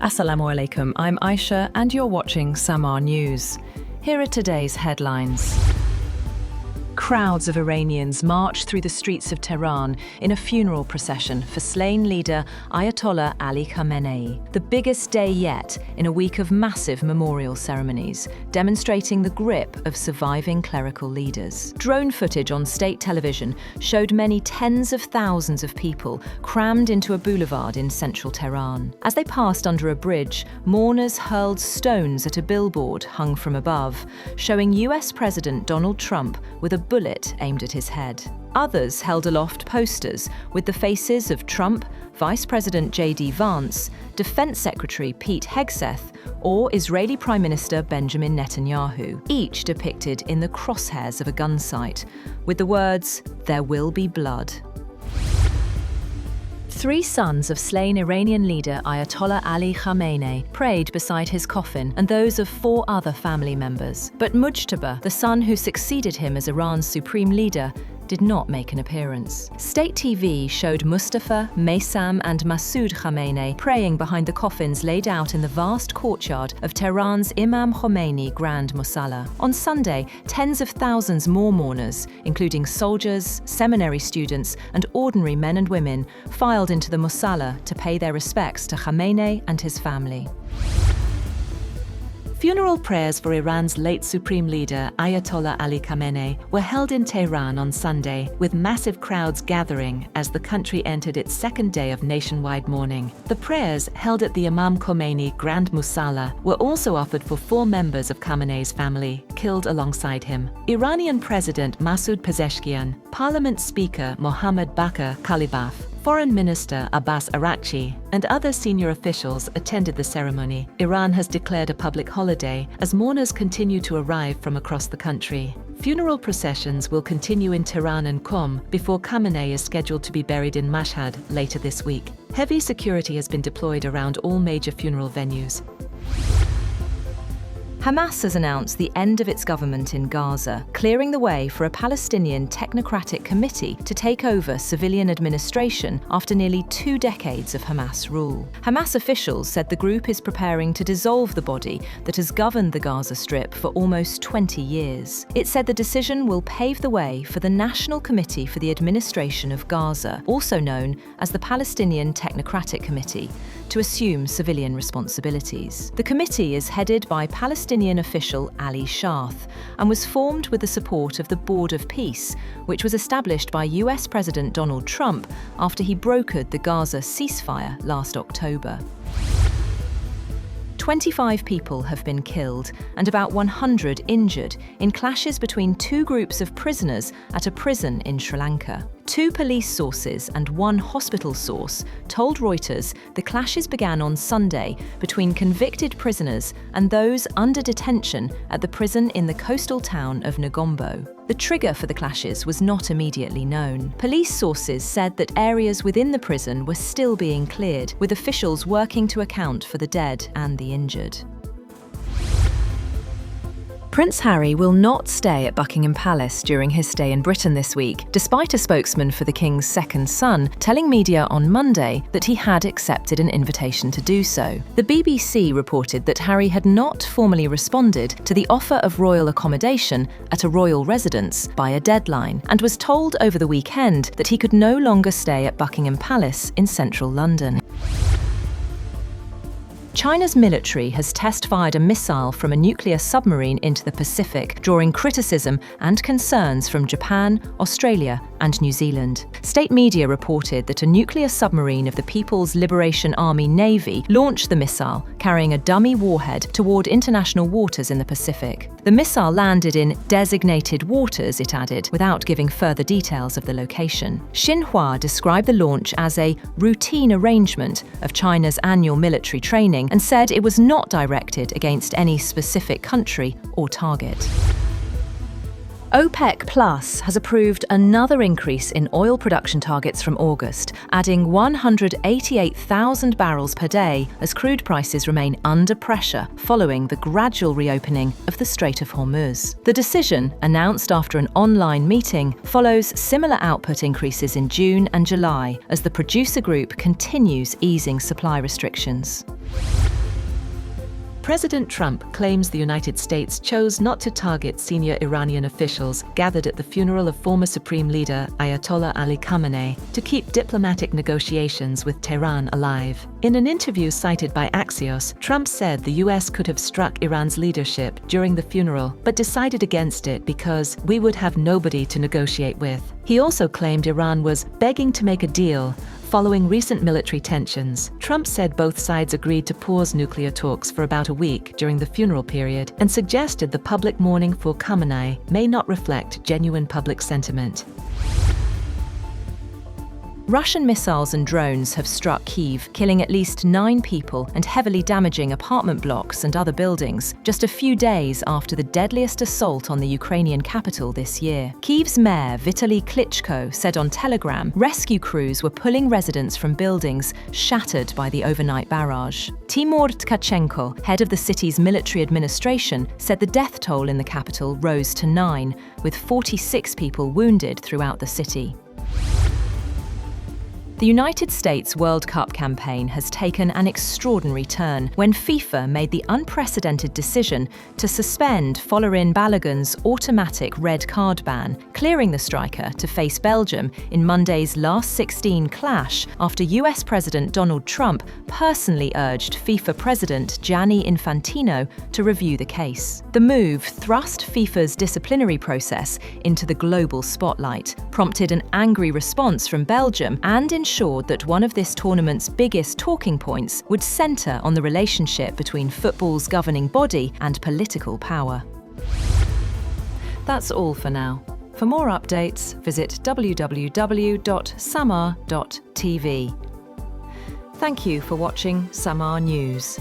Assalamu alaikum, I'm Aisha and you're watching Samaa News. Here are today's headlines. Crowds of Iranians march through the streets of Tehran in a funeral procession for slain leader Ayatollah Ali Khamenei. The biggest day yet in a week of massive memorial ceremonies, demonstrating the grip of surviving clerical leaders. Drone footage on state television showed many tens of thousands of people crammed into a boulevard in central Tehran. As they passed under a bridge, mourners hurled stones at a billboard hung from above, showing US President Donald Trump with a bullet aimed at his head. Others held aloft posters with the faces of Trump, Vice President JD Vance, Defense Secretary Pete Hegseth, or Israeli Prime Minister Benjamin Netanyahu, each depicted in the crosshairs of a gunsight, with the words, "There will be blood." 3 sons of slain Iranian leader Ayatollah Ali Khamenei prayed beside his coffin and those of 4 other family members. But Mujtaba, the son who succeeded him as Iran's supreme leader, did not make an appearance. State TV showed Mustafa, Maysam and Masoud Khamenei praying behind the coffins laid out in the vast courtyard of Tehran's Imam Khomeini Grand Musalla. On Sunday, tens of thousands more mourners, including soldiers, seminary students and ordinary men and women, filed into the Musalla to pay their respects to Khamenei and his family. Funeral prayers for Iran's late supreme leader, Ayatollah Ali Khamenei, were held in Tehran on Sunday, with massive crowds gathering as the country entered its second day of nationwide mourning. The prayers, held at the Imam Khomeini Grand Musalla, were also offered for 4 members of Khamenei's family, killed alongside him. Iranian President Masoud Pezeshkian, Parliament Speaker Mohammad Bakir Kalibaf, Foreign Minister Abbas Araghchi and other senior officials attended the ceremony. Iran has declared a public holiday as mourners continue to arrive from across the country. Funeral processions will continue in Tehran and Qom before Khamenei is scheduled to be buried in Mashhad later this week. Heavy security has been deployed around all major funeral venues. Hamas has announced the end of its government in Gaza, clearing the way for a Palestinian technocratic committee to take over civilian administration after nearly 2 decades of Hamas rule. Hamas officials said the group is preparing to dissolve the body that has governed the Gaza Strip for almost 20 years. It said the decision will pave the way for the National Committee for the Administration of Gaza, also known as the Palestinian Technocratic Committee, to assume civilian responsibilities. The committee is headed by Palestinian official Ali Sharth and was formed with the support of the Board of Peace, which was established by US President Donald Trump after he brokered the Gaza ceasefire last October. 25 people have been killed and about 100 injured in clashes between 2 groups of prisoners at a prison in Sri Lanka. 2 police sources and 1 hospital source told Reuters the clashes began on Sunday between convicted prisoners and those under detention at the prison in the coastal town of Negombo. The trigger for the clashes was not immediately known. Police sources said that areas within the prison were still being cleared, with officials working to account for the dead and the injured. Prince Harry will not stay at Buckingham Palace during his stay in Britain this week, despite a spokesman for the King's second son telling media on Monday that he had accepted an invitation to do so. The BBC reported that Harry had not formally responded to the offer of royal accommodation at a royal residence by a deadline, and was told over the weekend that he could no longer stay at Buckingham Palace in central London. China's military has test-fired a missile from a nuclear submarine into the Pacific, drawing criticism and concerns from Japan, Australia, and New Zealand. State media reported that a nuclear submarine of the People's Liberation Army Navy launched the missile, carrying a dummy warhead toward international waters in the Pacific. The missile landed in designated waters, it added, without giving further details of the location. Xinhua described the launch as a routine arrangement of China's annual military training and said it was not directed against any specific country or target. OPEC Plus has approved another increase in oil production targets from August, adding 188,000 barrels per day as crude prices remain under pressure following the gradual reopening of the Strait of Hormuz. The decision, announced after an online meeting, follows similar output increases in June and July as the producer group continues easing supply restrictions. President Trump claims the United States chose not to target senior Iranian officials gathered at the funeral of former Supreme Leader Ayatollah Ali Khamenei to keep diplomatic negotiations with Tehran alive. In an interview cited by Axios, Trump said the U.S. could have struck Iran's leadership during the funeral, but decided against it because we would have nobody to negotiate with. He also claimed Iran was begging to make a deal following recent military tensions. Trump said both sides agreed to pause nuclear talks for about a week during the funeral period and suggested the public mourning for Khamenei may not reflect genuine public sentiment. Russian missiles and drones have struck Kyiv, killing at least 9 people and heavily damaging apartment blocks and other buildings, just a few days after the deadliest assault on the Ukrainian capital this year. Kyiv's mayor, Vitaly Klitschko, said on Telegram rescue crews were pulling residents from buildings shattered by the overnight barrage. Timur Tkachenko, head of the city's military administration, said the death toll in the capital rose to 9, with 46 people wounded throughout the city. The United States World Cup campaign has taken an extraordinary turn when FIFA made the unprecedented decision to suspend Folarin Balogun's automatic red card ban, clearing the striker to face Belgium in Monday's last 16 clash after US President Donald Trump personally urged FIFA President Gianni Infantino to review the case. The move thrust FIFA's disciplinary process into the global spotlight, prompted an angry response from Belgium, and ensured that one of this tournament's biggest talking points would centre on the relationship between football's governing body and political power. That's all for now. For more updates, visit www.samaa.tv. Thank you for watching Samaa News.